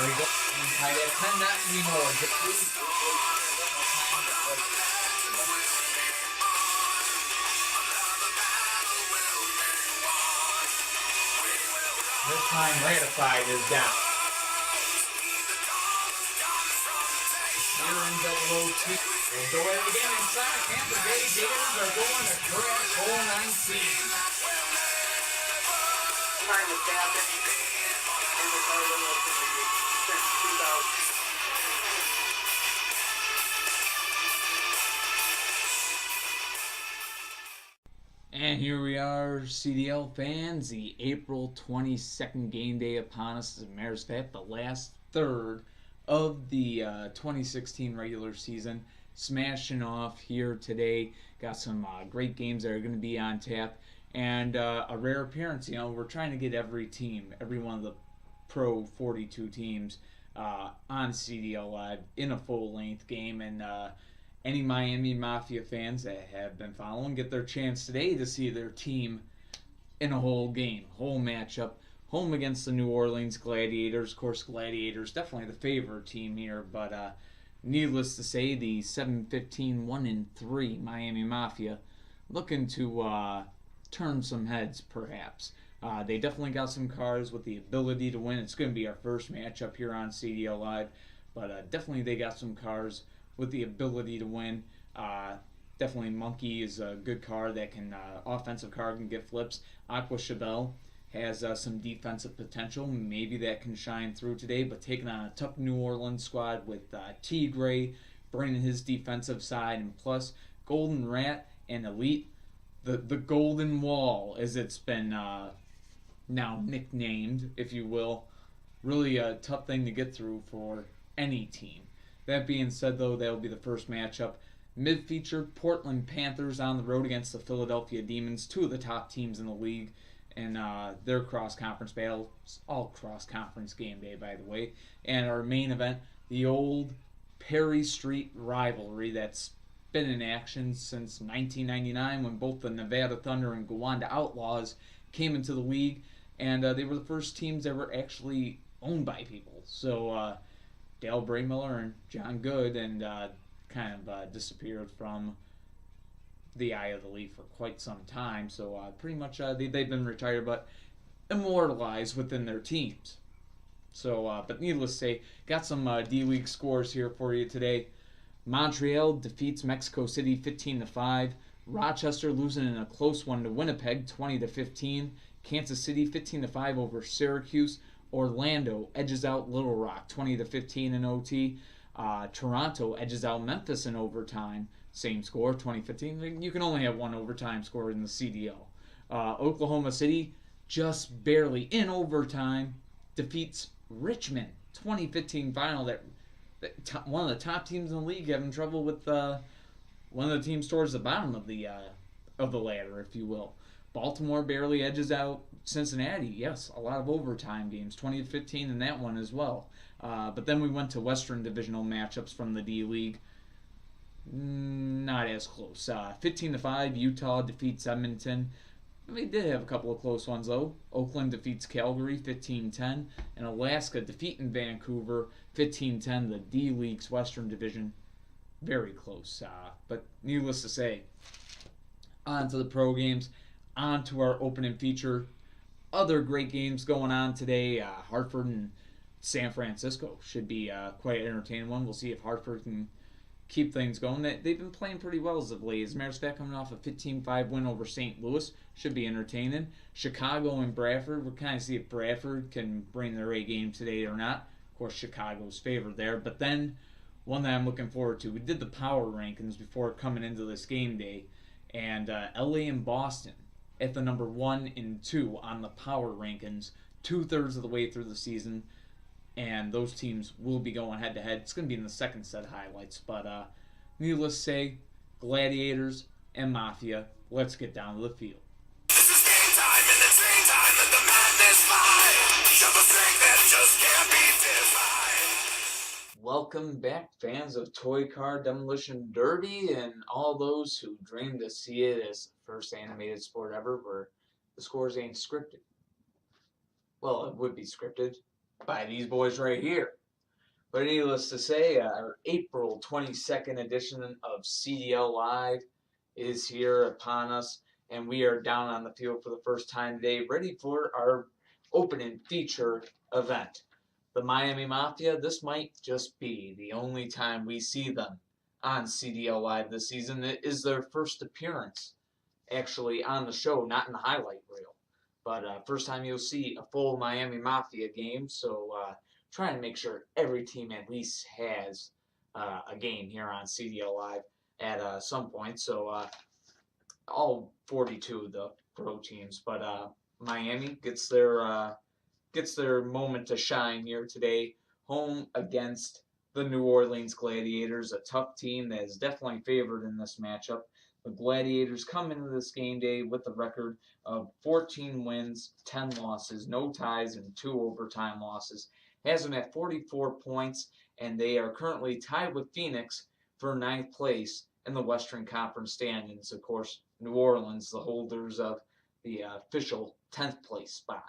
There we go. Tied at 10, not anymore. This time, ratified is down. Here in double OT. We'll go at it again inside. Tampa Bay Gators are going to crash hole 19. Time is happening. In the title of the since 2000. And here we are, CDL fans. The April 22nd game day upon us. As a matter of fact, the last third of the 2016 regular season. Smashing off here today. Got some great games that are going to be on tap. And a rare appearance. You know, we're trying to get every team, every one of the Pro 42 teams on CDL Live in a full-length game. And any Miami Mafia fans that have been following get their chance today to see their team in a whole game, whole matchup, home against the New Orleans Gladiators. Of course, Gladiators definitely the favorite team here, but needless to say, the 7-15 1-3 Miami Mafia looking to turn some heads, perhaps. They definitely got some cards with the ability to win. It's going to be our first matchup here on CDL Live, but definitely they got some cards with the ability to win. Definitely Monkey is a good card that can, offensive card can get flips. Aqua Chabelle has some defensive potential. Maybe that can shine through today, but taking on a tough New Orleans squad with T. Gray bringing his defensive side, and plus Golden Rat and Elite, the Golden Wall, as it's been now nicknamed, if you will. Really a tough thing to get through for any team. That being said, though, that will be the first matchup. Mid-feature, Portland Panthers on the road against the Philadelphia Demons, two of the top teams in the league, and their cross-conference battle. All cross-conference game day, by the way. And our main event, the old Perry Street Rivalry that's been in action since 1999 when both the Nevada Thunder and Gowanda Outlaws came into the league, and they were the first teams that were actually owned by people. So, Dal Braymiller and Jon Good, and kind of disappeared from the eye of the league for quite some time. So pretty much they've been retired, but immortalized within their teams. So, but needless to say, got some D-League scores here for you today. Montreal defeats Mexico City 15-5. Rochester losing in a close one to Winnipeg 20-15. Kansas City 15-5 over Syracuse. Orlando edges out Little Rock 20-15 in OT. Toronto edges out Memphis in overtime. Same score, 20-15. You can only have one overtime score in the CDL. Oklahoma City just barely in overtime defeats Richmond 20-15 final. That one of the top teams in the league having trouble with one of the teams towards the bottom of the ladder, if you will. Baltimore barely edges out Cincinnati. Yes, a lot of overtime games, 20-15 in that one as well. But then we went to Western Divisional matchups from the D-League. Not as close. 15-5, Utah defeats Edmonton. We did have a couple of close ones, though. Oakland defeats Calgary 15-10, and Alaska defeating Vancouver 15-10, the D-League's Western Division. Very close. But needless to say, on to the pro games. On to our opening feature. Other great games going on today. Hartford and San Francisco should be quite an entertaining one. We'll see if Hartford can keep things going. They've been playing pretty well as of late. As a matter of fact, coming off a 15-5 win over St. Louis. Should be entertaining. Chicago and Bradford. We'll kind of see if Bradford can bring their A game today or not. Of course, Chicago's favored there. But then, one that I'm looking forward to. We did the power rankings before coming into this game day. And LA and Boston at the number 1 and 2 on the power rankings, 2/3 of the way through the season, and those teams will be going head to head. It's going to be in the second set highlights, but needless to say, Gladiators and Mafia, let's get down to the field. This is game time, and it's game time, and the madness fly. Show the strength that just can't be defined. Welcome back, fans of Toy Car Demolition Derby and all those who dream to see it as the first animated sport ever where the scores ain't scripted. Well, it would be scripted. by these boys right here. But needless to say, our April 22nd edition of CDL Live is here upon us, and we are down on the field for the first time today, ready for our opening feature event. The Miami Mafia, this might just be the only time we see them on CDL Live this season. It is their first appearance actually on the show, not in the highlight reel. But first time you'll see a full Miami Mafia game, so try and make sure every team at least has a game here on CDL Live at some point. So all 42 of the pro teams, but Miami gets their moment to shine here today, home against the New Orleans Gladiators, a tough team that is definitely favored in this matchup. The Gladiators come into this game day with a record of 14 wins, 10 losses, no ties, and 2 overtime losses. Has them at 44 points, and they are currently tied with Phoenix for 9th place in the Western Conference standings. Of course, New Orleans, the holders of the official 10th place spot.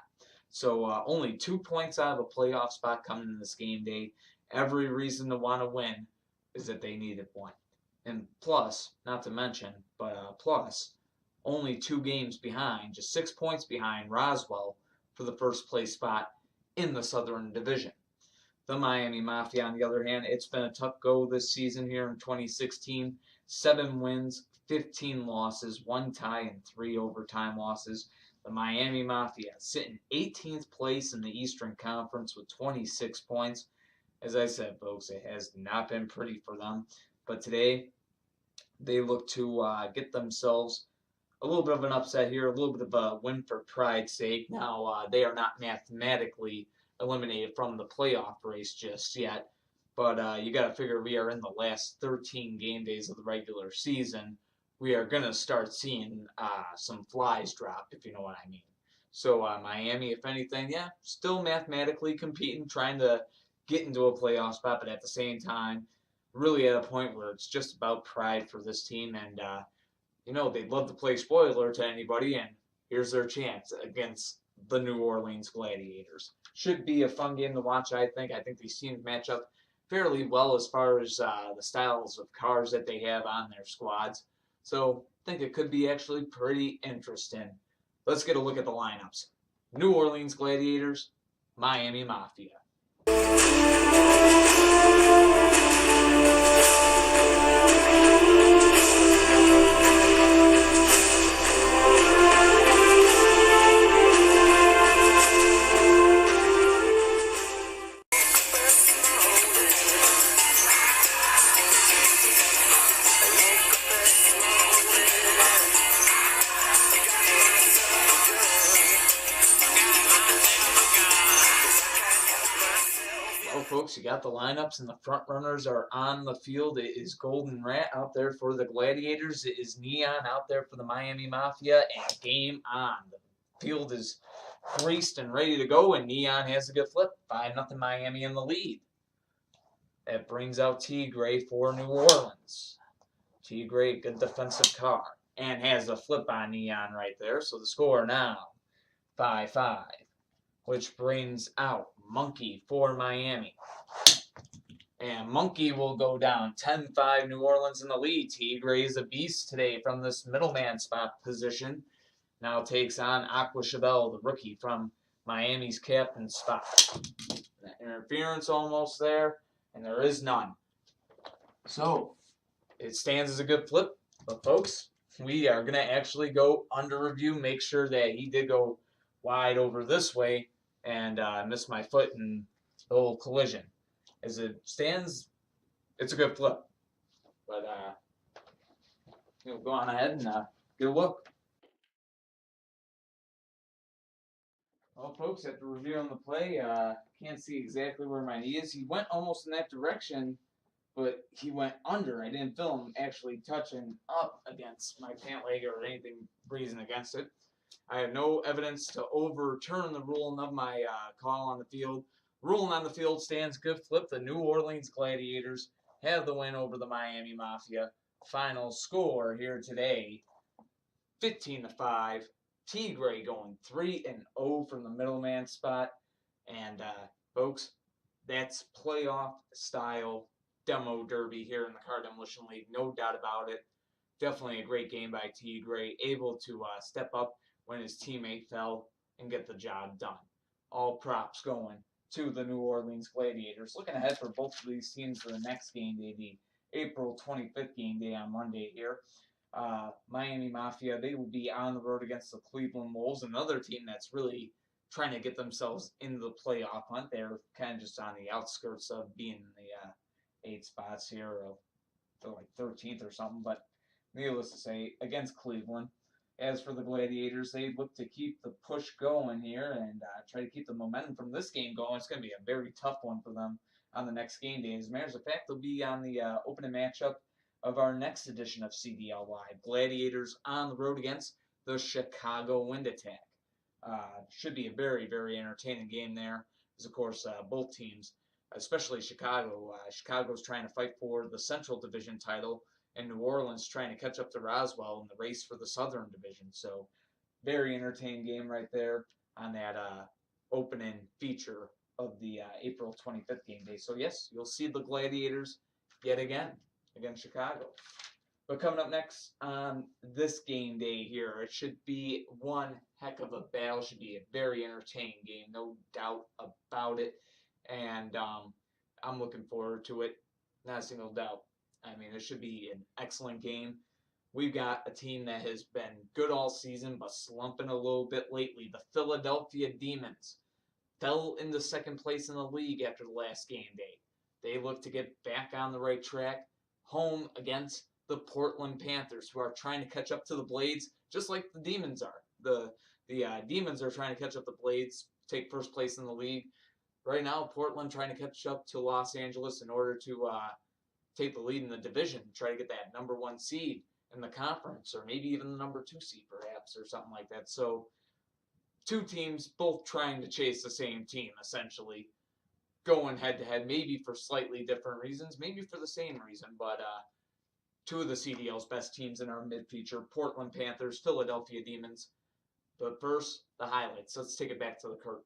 So only 2 points out of a playoff spot coming in this game day. Every reason to want to win is that they needed one. And plus, not to mention, but plus, only 2 games behind, just 6 points behind Roswell for the first place spot in the Southern Division. The Miami Mafia, on the other hand, it's been a tough go this season here in 2016. 7 wins, 15 losses, 1 tie, and 3 overtime losses. The Miami Mafia sitting 18th place in the Eastern Conference with 26 points. As I said, folks, it has not been pretty for them. But today, they look to get themselves a little bit of an upset here, a little bit of a win for pride's sake. Now, they are not mathematically eliminated from the playoff race just yet. But you got to figure we are in the last 13 game days of the regular season. We are going to start seeing some flies drop, if you know what I mean. So Miami, if anything, yeah, still mathematically competing, trying to get into a playoff spot, but at the same time, really at a point where it's just about pride for this team. And, they'd love to play spoiler to anybody, and here's their chance against the New Orleans Gladiators. Should be a fun game to watch, I think. I think these teams match up fairly well as far as the styles of cars that they have on their squads. So I think it could be actually pretty interesting. Let's get a look at the lineups. New Orleans Gladiators, Miami Mafia. Folks, you got the lineups, and the front runners are on the field. It is Golden Rat out there for the Gladiators. It is Neon out there for the Miami Mafia, and game on. The field is greased and ready to go, and Neon has a good flip. 5-0 Miami in the lead. That brings out T-Gray for New Orleans. T-Gray, good defensive car, and has a flip on Neon right there. So the score now, 5-5, which brings out Monkey for Miami. And Monkey will go down 10-5, New Orleans in the lead. T-Gray is a beast today from this middleman spot position. Now takes on Aqua Chabelle, the rookie from Miami's captain spot. That interference almost there, and there is none. So it stands as a good flip. But folks, we are going to actually go under review, make sure that he did go wide over this way, and missed my foot in the whole collision. As it stands, it's a good flip. But go on ahead and get a look. Well, folks, after reviewing the play, can't see exactly where my knee is. He went almost in that direction, but he went under. I didn't feel him actually touching up against my pant leg or anything breezing against it. I have no evidence to overturn the ruling of my call on the field. Ruling on the field stands, good flip. The New Orleans Gladiators have the win over the Miami Mafia. Final score here today, 15-5. T-Gray going 3-0 from the middleman spot. And Folks, that's playoff style demo derby here in the Car Demolition League, no doubt about it. Definitely a great game by T. Gray, able to step up when his teammate fell and get the job done. All props going to the New Orleans Gladiators. Looking ahead for both of these teams for the next game day, the April 25th game day on Monday here. Miami Mafia, they will be on the road against the Cleveland Wolves, another team that's really trying to get themselves into the playoff hunt. They're kind of just on the outskirts of being in the 8 spots here. They're like 13th or something, but needless to say, against Cleveland. As for the Gladiators, they look to keep the push going here and try to keep the momentum from this game going. It's going to be a very tough one for them on the next game day. As a matter of fact, they'll be on the opening matchup of our next edition of CDL Live. Gladiators on the road against the Chicago Wind Attack. Should be a very, very entertaining game there. Because, of course, both teams, especially Chicago, Chicago's trying to fight for the Central Division title, and New Orleans trying to catch up to Roswell in the race for the Southern Division. So, very entertaining game right there on that opening feature of the April 25th game day. So, yes, you'll see the Gladiators yet again against Chicago. But coming up next on this game day here, it should be one heck of a battle. Should be a very entertaining game, no doubt about it. And I'm looking forward to it, not a single doubt. I mean, it should be an excellent game. We've got a team that has been good all season, but slumping a little bit lately. The Philadelphia Demons fell into second place in the league after the last game day. They look to get back on the right track, home against the Portland Panthers, who are trying to catch up to the Blades, just like the Demons are. The Demons are trying to catch up the Blades, take first place in the league. Right now, Portland trying to catch up to Los Angeles in order to take the lead in the division, try to get that number 1 seed in the conference, or maybe even the number 2 seed perhaps, or something like that. So, two teams both trying to chase the same team, essentially, going head-to-head, maybe for slightly different reasons, maybe for the same reason, but two of the CDL's best teams in our mid-feature, Portland Panthers, Philadelphia Demons. But first, the highlights. Let's take it back to the curtain.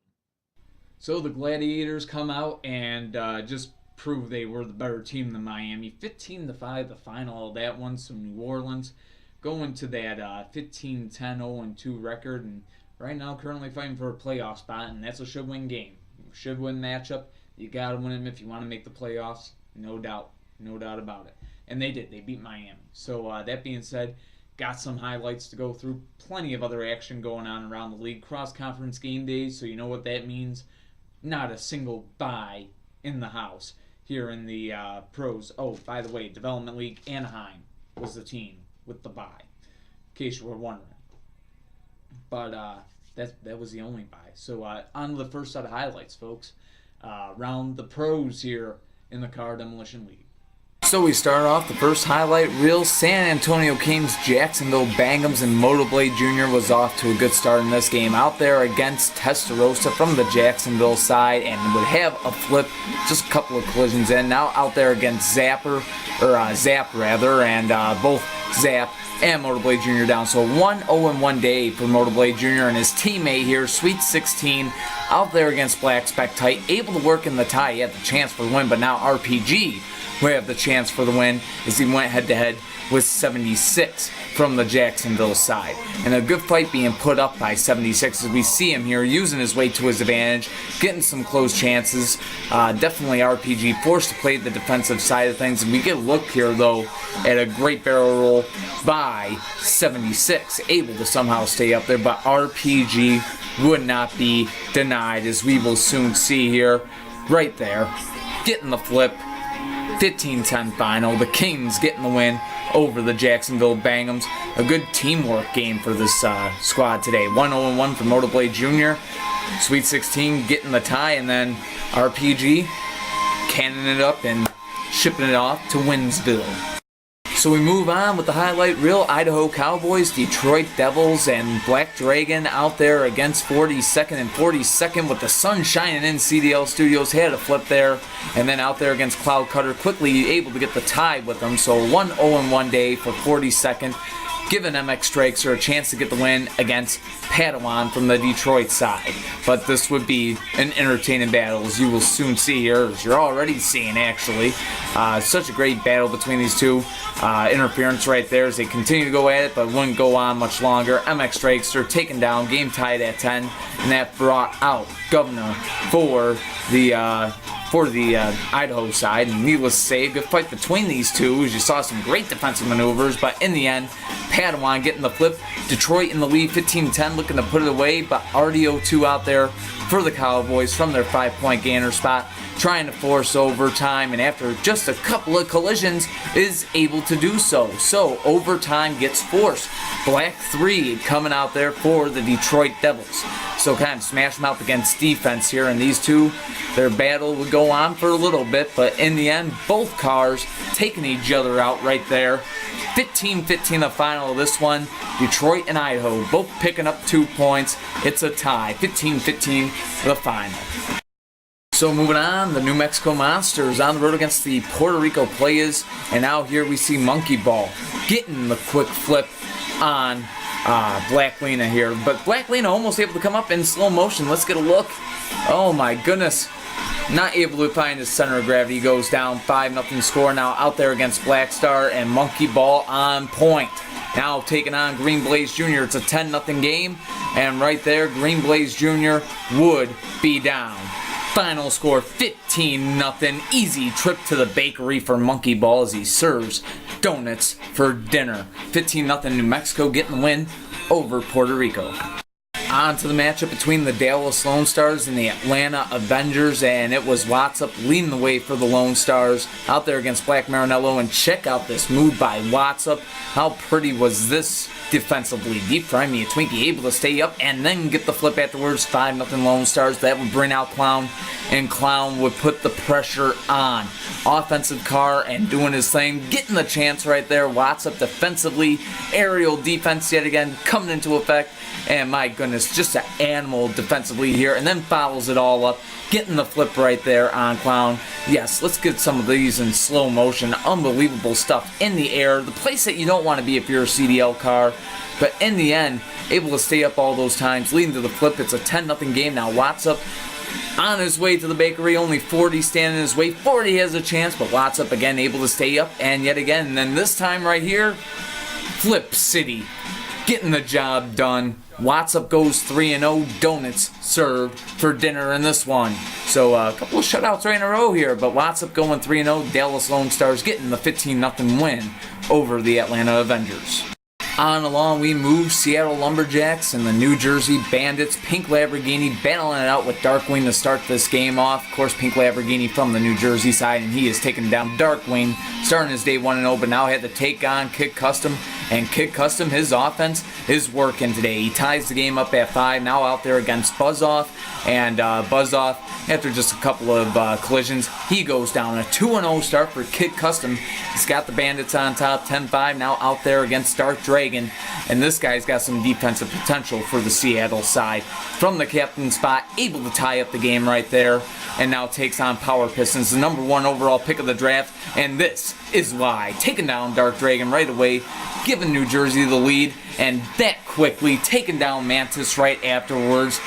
So the Gladiators come out and just prove they were the better team than Miami. 15-5, the final of that one. So New Orleans going to that 15-10, 0-2 record, and right now currently fighting for a playoff spot, and that's a should-win game. Should-win matchup. You got to win them if you want to make the playoffs. No doubt. No doubt about it. And they did. They beat Miami. So that being said, got some highlights to go through. Plenty of other action going on around the league. Cross-conference game days, so you know what that means. Not a single bye in the house here in the pros. Oh, by the way, Development League, Anaheim was the team with the bye, in case you were wondering. But that was the only bye. So on to the first set of highlights, folks. Around the pros here in the Car Demolition League. So we start off the first highlight reel. San Antonio Kings, Jacksonville Bangums, and Motoblade Jr. was off to a good start in this game. Out there against Testarossa from the Jacksonville side, and would have a flip, just a couple of collisions in. Now out there against Zap, and both Zap and Motoblade Jr. down. So 1-0-1 day for Motoblade Jr. and his teammate here, Sweet 16, out there against Black Spectite, able to work in the tie. He had the chance for the win, but now RPG will have the chance for the win as he went head-to-head with 76 from the Jacksonville side. And a good fight being put up by 76 as we see him here using his weight to his advantage, getting some close chances. Definitely RPG forced to play the defensive side of things. And we get a look here, though, at a great barrel roll by 76, able to somehow stay up there. But RPG would not be denied, as we will soon see here. Right there, getting the flip. 15-10 final. The Kings getting the win over the Jacksonville Bangums. A good teamwork game for this squad today. 1-0-1 for Motoblade Jr. Sweet 16 getting the tie, and then RPG cannoning it up and shipping it off to Winsville. So we move on with the highlight reel. Idaho Cowboys, Detroit Devils, and Black Dragon out there against 42nd and 42nd with the sun shining in CDL Studios. Had a flip there, and then out there against Cloud Cutter, quickly able to get the tie with them. So 1-0-1 day for 42nd giving MX Strikester a chance to get the win against Padawan from the Detroit side. But this would be an entertaining battle, as you will soon see here, as you're already seeing actually. Such a great battle between these two. Interference right there as they continue to go at it, but wouldn't go on much longer. MX Strikester taken down, game tied at 10, and that brought out Governor for the Idaho side. And needless to say, a good fight between these two, as you saw some great defensive maneuvers, but in the end, Padawan getting the flip. Detroit in the lead 15-10, looking to put it away, but RDO2 out there for the Cowboys from their 5-point gainer spot, trying to force overtime, and after just a couple of collisions is able to do so. So overtime gets forced. Black 3 coming out there for the Detroit Devils. So kind of smash them out against defense here, and these two, their battle would go on for a little bit, but in the end, both cars taking each other out right there. 15-15 the final of this one. Detroit and Idaho both picking up 2 points. It's a tie. 15-15 the final. So moving on, the New Mexico Monsters on the road against the Puerto Rico Players. And now here we see Monkey Ball getting the quick flip on Black Lena here. But Black Lena almost able to come up in slow motion. Let's get a look. Oh my goodness. Not able to find his center of gravity. Goes down 5-0 score now out there against Black Star, and Monkey Ball on point. Now taking on Green Blaze Jr. It's a 10-0 game, and right there Green Blaze Jr. would be down. Final score 15-0. Easy trip to the bakery for Monkey Ball as he serves donuts for dinner. 15-0 New Mexico getting the win over Puerto Rico. On to the matchup between the Dallas Lone Stars and the Atlanta Avengers, and it was Watsup leading the way for the Lone Stars out there against Black Marinello. And check out this move by Watsup. How pretty was this defensively? Deep fry me a Twinkie, able to stay up and then get the flip afterwards. 5-0 Lone Stars. That would bring out Clown, and Clown would put the pressure on. Offensive car and doing his thing, getting the chance right there. Watsup defensively, aerial defense yet again coming into effect. And my goodness, just an animal defensively here, and then follows it all up, getting the flip right there on Clown. Yes, let's get some of these in slow motion. Unbelievable stuff in the air. The place that you don't want to be if you're a CDL car. But in the end, able to stay up all those times, leading to the flip. It's a 10-0 game now. Watsup on his way to the bakery, only 40 standing in his way. 40 has a chance, but Watsup again able to stay up, and yet again, and then this time right here, Flip City getting the job done. Watsup goes 3-0, donuts served for dinner in this one. So a couple of shutouts right in a row here, but Watsup going 3-0, Dallas Lone Stars getting the 15-0 win over the Atlanta Avengers. On along we move, Seattle Lumberjacks and the New Jersey Bandits. Pink Lamborghini battling it out with Darkwing to start this game off. Of course, Pink Lamborghini from the New Jersey side, and he is taking down Darkwing, starting his day 1-0, but now had to take on Kid Custom. And Kid Custom, his offense is working today. He ties the game up at 5, now out there against Buzzoff. And Buzzoff, after just a couple of collisions, he goes down. A 2-0 start for Kid Custom. He's got the Bandits on top, 10-5, now out there against Dark Dragon. And this guy's got some defensive potential for the Seattle side. From the captain spot, able to tie up the game right there. And now takes on Power Pistons, the #1 overall pick of the draft. And this is why. Taking down Dark Dragon right away, giving New Jersey the lead. And that quickly taking down Mantis right afterwards.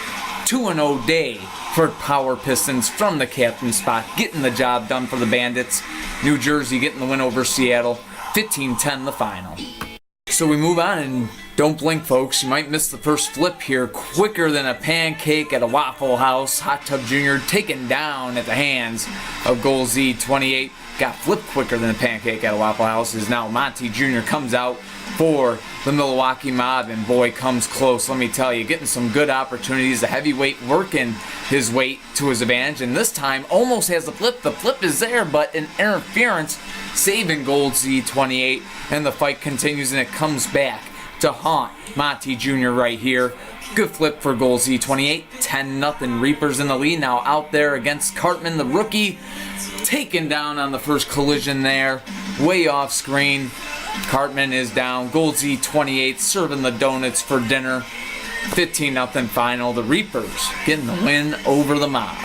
2-0 day for Power Pistons from the captain spot, getting the job done for the Bandits. New Jersey getting the win over Seattle. 15-10 the final. So we move on, and don't blink, folks. You might miss the first flip here. Quicker than a pancake at a Waffle House. Hot Tub Jr. taken down at the hands of Goal Z28. Got flipped quicker than a pancake at a Waffle House. Is now Monty Jr. comes out for the Milwaukee Mob, and boy, comes close. Let me tell you, getting some good opportunities. The heavyweight working his weight to his advantage, and this time almost has the flip. The flip is there, but an interference saving Gold Z28, and the fight continues, and it comes back to haunt Monty Jr. right here. Good flip for Gold Z28. 10-0 Reapers in the lead now out there against Cartman, the rookie, taken down on the first collision there, way off screen. Cartman is down. Gold Z28 serving the donuts for dinner. 15-0 final. The Reapers getting the win over the Mob.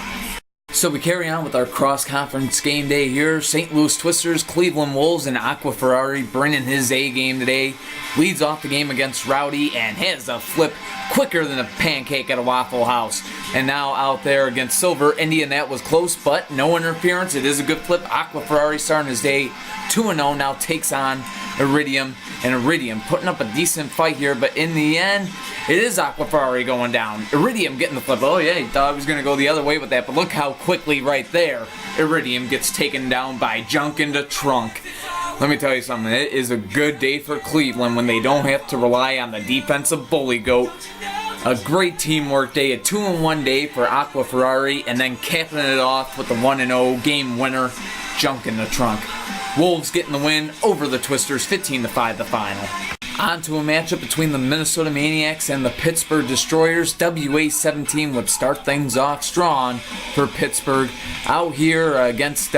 So we carry on with our cross-conference game day here. St. Louis Twisters, Cleveland Wolves, and Aqua Ferrari bringing his A game today. Leads off the game against Rowdy and has a flip quicker than a pancake at a Waffle House. And now out there against Silver Indian, that was close, but no interference. It is a good flip. Aqua Ferrari starting his day 2-0, now takes on Iridium. And Iridium putting up a decent fight here, but in the end, it is Aqua Ferrari going down. Iridium getting the flip. Oh yeah, he thought he was going to go the other way with that, but look how quickly right there, Iridium gets taken down by Junk in the Trunk. Let me tell you something, it is a good day for Cleveland when they don't have to rely on the defensive bully goat. A great teamwork day, a 2-1 day for Aqua Ferrari, and then capping it off with the 1-0 game winner, Junk in the Trunk. Wolves getting the win over the Twisters, 15-5 the final. On to a matchup between the Minnesota Maniacs and the Pittsburgh Destroyers. WA17 would start things off strong for Pittsburgh. Out here against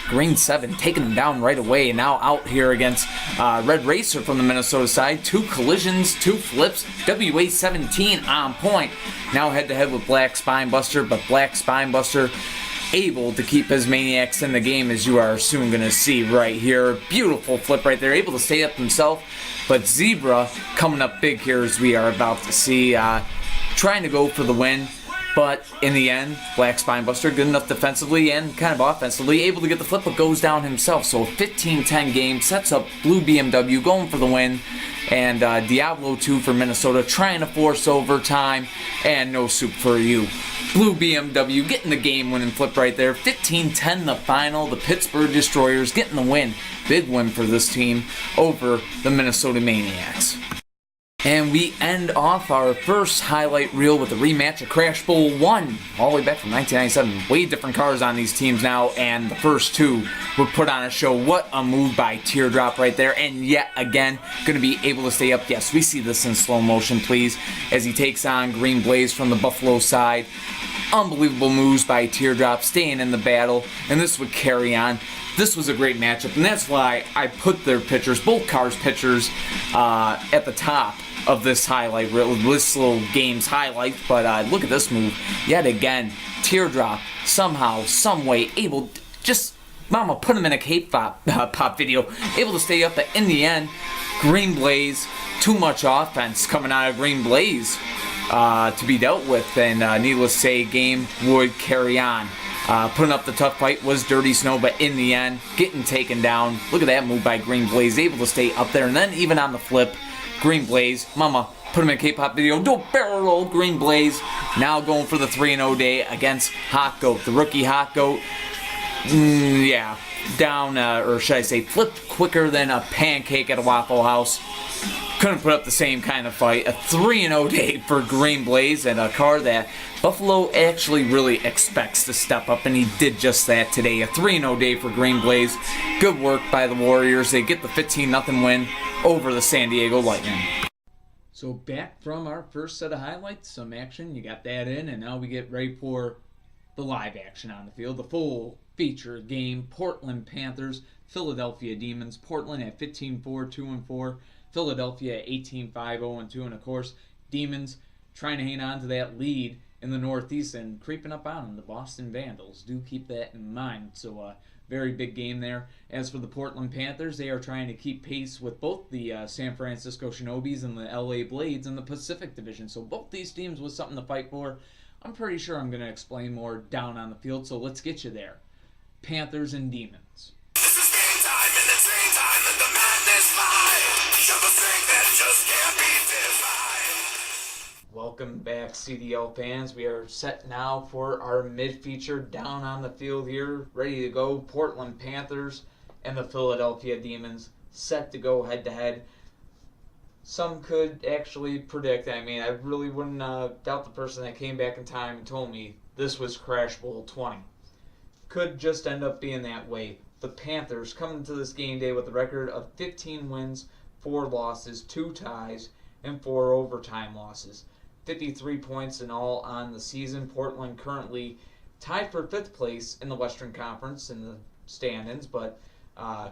Green 7, taking them down right away. And now out here against Red Racer from the Minnesota side. 2 collisions, 2 flips. WA17 on point. Now head-to-head with Black Spinebuster, but Black Spinebuster able to keep his Maniacs in the game, as you are soon going to see right here. Beautiful flip right there, able to stay up himself. But Zebra coming up big here, as we are about to see, trying to go for the win. But in the end, Black Spinebuster good enough defensively and kind of offensively, able to get the flip, but goes down himself. So a 15-10 game sets up Blue BMW going for the win. And Diablo 2 for Minnesota trying to force overtime, and no soup for you. Blue BMW getting the game-winning flip right there. 15-10 the final. The Pittsburgh Destroyers getting the win. Big win for this team over the Minnesota Maniacs. And we end off our first highlight reel with a rematch of Crash Bowl 1, all the way back from 1997. Way different cars on these teams now, and the first 2 were put on a show. What a move by Teardrop right there, and yet again, going to be able to stay up. Yes, we see this in slow motion, please, as he takes on Green Blaze from the Buffalo side. Unbelievable moves by Teardrop, staying in the battle, and this would carry on. This was a great matchup, and that's why I put their pictures, both cars' pictures, at the top of this highlight reel, this little game's highlight. But look at this move yet again. Teardrop somehow, some way, able to just mama put him in a K-pop pop video, able to stay up. But in the end, Green Blaze, too much offense coming out of Green Blaze to be dealt with, and needless to say, game would carry on. Putting up the tough fight was Dirty Snow, but in the end, getting taken down. Look at that move by Green Blaze, able to stay up there, and then even on the flip, Green Blaze, mama, put him in a K-pop video, do a barrel roll, Green Blaze, now going for the 3-0 day against Hot Goat, the rookie Hot Goat. Yeah, down, or should I say, flipped quicker than a pancake at a Waffle House. Couldn't put up the same kind of fight. A 3-0 day for Green Blaze, and a car that Buffalo actually really expects to step up, and he did just that today. A 3-0 day for Green Blaze. Good work by the Warriors. They get the 15-0 win over the San Diego Lightning. So back from our first set of highlights, some action, you got that in, and now we get ready for the live action on the field. The full feature game, Portland Panthers, Philadelphia Demons. Portland at 15-4, 2-4. Philadelphia at 18-5, 0-2. And of course, Demons trying to hang on to that lead in the Northeast and creeping up on them. The Boston Vandals. Do keep that in mind. So very big game there. As for the Portland Panthers, they are trying to keep pace with both the San Francisco Shinobis and the LA Blades in the Pacific Division. So both these teams with something to fight for. I'm pretty sure I'm going to explain more down on the field, so let's get you there. Panthers and Demons. This is game time and it's dream time and the madness fly. Show the strength that just can't be defined. Welcome back, CDL fans. We are set now for our mid-feature down on the field here. Ready to go. Portland Panthers and the Philadelphia Demons set to go head-to-head. Some could actually predict. I mean, I really wouldn't doubt the person that came back in time and told me this was Crash Bowl 20. Could just end up being that way. The Panthers coming to this game day with a record of 15 wins, 4 losses, 2 ties, and 4 overtime losses. 53 points in all on the season. Portland currently tied for 5th place in the Western Conference in the standings, but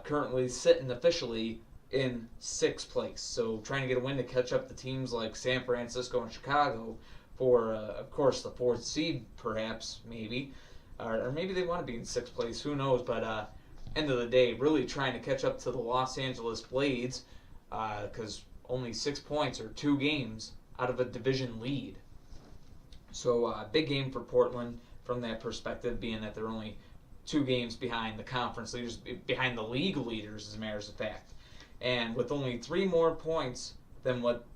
currently sitting officially in 6th place. So trying to get a win to catch up to teams like San Francisco and Chicago for, of course, the 4th seed, perhaps, maybe. or maybe they want to be in 6th place. Who knows? But end of the day, really trying to catch up to the Los Angeles Blades, because only 6 points or 2 games out of a division lead. So big game for Portland from that perspective, being that they're only 2 games behind the conference leaders, behind the league leaders, as a matter of fact. And with only 3 more points than what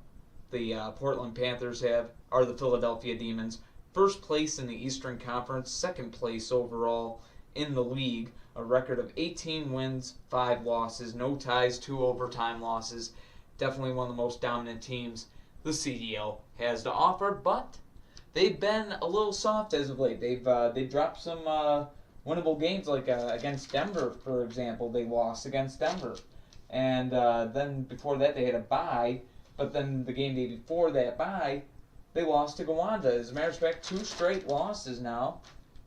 the Portland Panthers have are the Philadelphia Demons. 1st place in the Eastern Conference, 2nd place overall in the league. A record of 18 wins, 5 losses, no ties, 2 overtime losses. Definitely one of the most dominant teams the CDL has to offer, but they've been a little soft as of late. They've dropped some winnable games, like against Denver, for example. They lost against Denver. And then before that they had a bye, but then the game day before that bye, they lost to Gowanda. As a matter of fact, 2 straight losses now,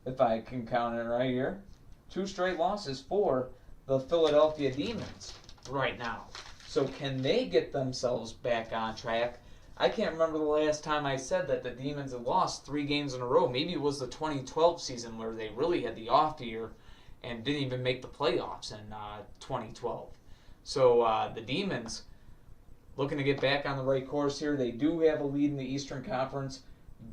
if I can count it right here. 2 straight losses for the Philadelphia Demons right now. So can they get themselves back on track? I can't remember the last time I said that the Demons had lost 3 games in a row. Maybe it was the 2012 season where they really had the off year and didn't even make the playoffs in 2012. So the Demons looking to get back on the right course here. They do have a lead in the Eastern Conference.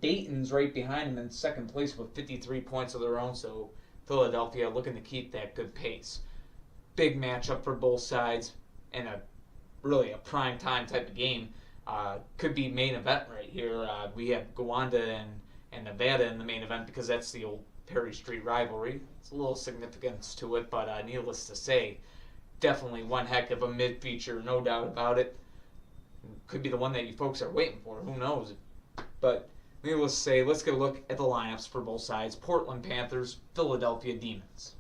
Dayton's right behind them in 2nd place with 53 points of their own. So Philadelphia looking to keep that good pace. Big matchup for both sides, and really a prime time type of game. Could be main event right here. We have Gowanda and Nevada in the main event because that's the old Perry Street Rivalry. It's a little significance to it, but needless to say, definitely one heck of a mid-feature, no doubt about it. Could be the one that you folks are waiting for. Who knows? But needless to say, let's get a look at the lineups for both sides. Portland Panthers, Philadelphia Demons.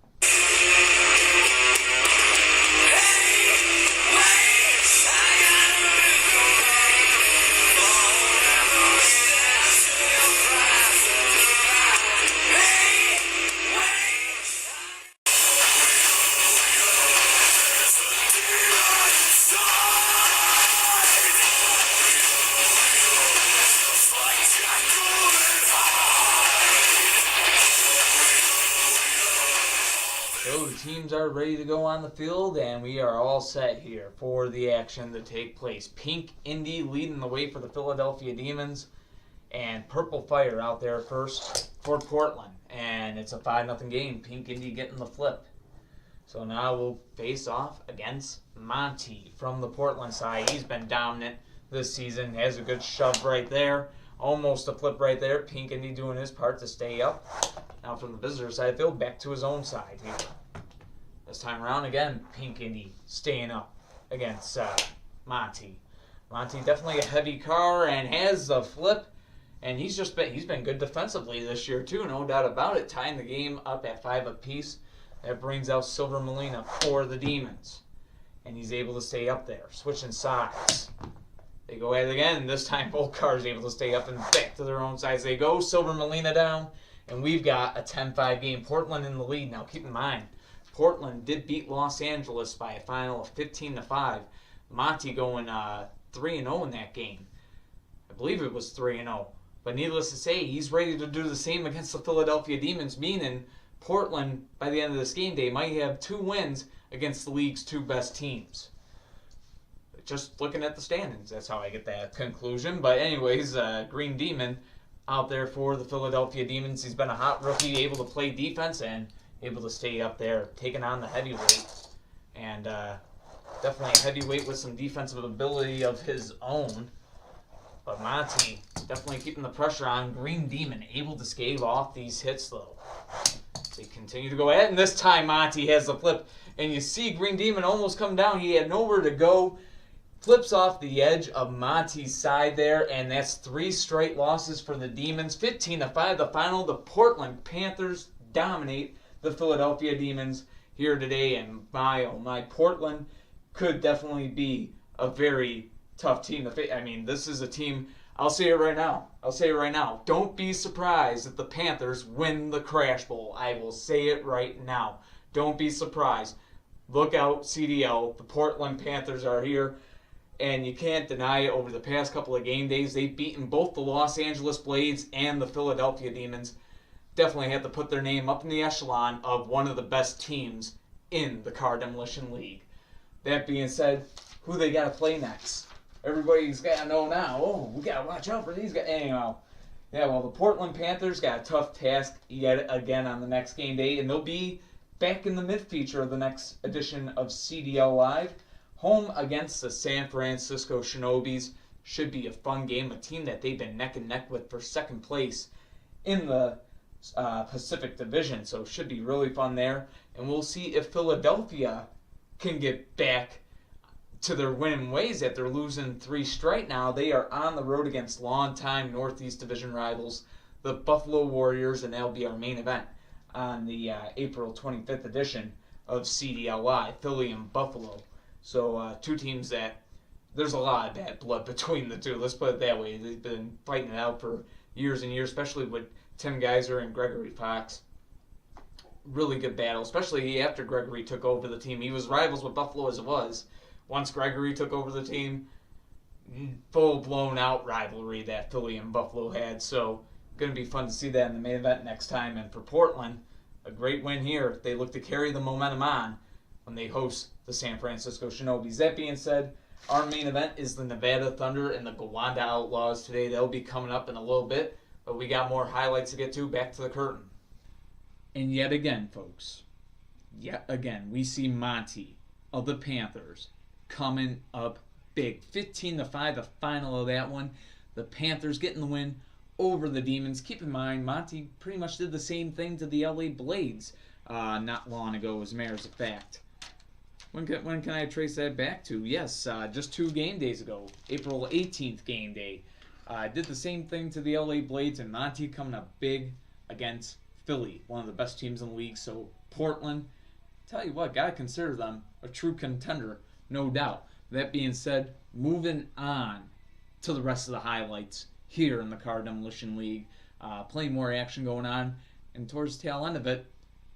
So the teams are ready to go on the field, and we are all set here for the action to take place. Pink Indy leading the way for the Philadelphia Demons, and Purple Fire out there first for Portland. And it's a 5-0 game. Pink Indy getting the flip. So now we'll face off against Monty from the Portland side. He's been dominant this season. Has a good shove right there. Almost a flip right there. Pink Indy doing his part to stay up. Now from the visitor side of the field, back to his own side here. This time around, again, Pink Indy staying up against Monty. Monty definitely a heavy car and has the flip. And he's been good defensively this year too, no doubt about it. Tying the game up at 5 apiece. That brings out Silver Molina for the Demons. And he's able to stay up there. Switching sides. They go at it again. This time both cars able to stay up and back to their own sides they go. Silver Molina down. And we've got a 10-5 game. Portland in the lead. Now keep in mind, Portland did beat Los Angeles by a final of 15-5. Monty going 3-0 in that game. I believe it was 3-0. But needless to say, he's ready to do the same against the Philadelphia Demons, meaning Portland, by the end of this game day, might have 2 wins against the league's 2 best teams. Just looking at the standings, that's how I get that conclusion. But anyways, Green Demon out there for the Philadelphia Demons. He's been a hot rookie, able to play defense and able to stay up there, taking on the heavyweight. And definitely a heavyweight with some defensive ability of his own. But Monty definitely keeping the pressure on. Green Demon able to stave off these hits though. They continue to go at it, and this time Monty has the flip. And you see Green Demon almost come down. He had nowhere to go. Flips off the edge of Monty's side there, and that's 3 straight losses for the Demons. 15-5 the final. The Portland Panthers dominate the Philadelphia Demons here today, and my Portland could definitely be a very tough team to face. I mean, this is a team, I'll say it right now. Don't be surprised if the Panthers win the Crash Bowl. I will say it right now. Don't be surprised. Look out, CDL. The Portland Panthers are here. And you can't deny it, over the past couple of game days, they've beaten both the Los Angeles Blades and the Philadelphia Demons. definitely have to put their name up in the echelon of one of the best teams in the Car Demolition League. That being said, who they got to play next? Everybody's got to know now. Oh, we got to watch out for these guys. Anyhow, yeah, well, the Portland Panthers got a tough task yet again on the next game day, and they'll be back in the mid-feature of the next edition of CDL Live. Home against the San Francisco Shinobis. Should be a fun game, a team that they've been neck and neck with for second place in the Pacific Division, so it should be really fun there. And we'll see if Philadelphia can get back to their winning ways after losing 3 straight now. They are on the road against longtime Northeast Division rivals, the Buffalo Warriors, and that'll be our main event on the April 25th edition of CDL Live, Philly and Buffalo. So 2 teams that there's a lot of bad blood between the two. Let's put it that way. They've been fighting it out for years and years, especially with Tim Giesser and Gregory Fox. Really good battle, especially after Gregory took over the team. He was rivals with Buffalo as it was. Once Gregory took over the team, full-blown out rivalry that Philly and Buffalo had. So going to be fun to see that in the main event next time. And for Portland, a great win here. They look to carry the momentum on when they host the San Francisco Shinobis. That being said, our main event is the Nevada Thunder and the Gowanda Outlaws today. They'll be coming up in a little bit, but we got more highlights to get to. Back to the curtain. And yet again, folks, we see Monty of the Panthers coming up big. 15-5, the final of that one. The Panthers getting the win over the Demons. Keep in mind, Monty pretty much did the same thing to the LA Blades not long ago, as a matter of fact. When can I trace that back to? Yes, just 2 game days ago, April 18th game day. Did the same thing to the LA Blades, and Monty coming up big against Philly, one of the best teams in the league. So Portland, tell you what, gotta consider them a true contender, no doubt. That being said, moving on to the rest of the highlights here in the Car Demolition League. Plenty more action going on, and towards the tail end of it,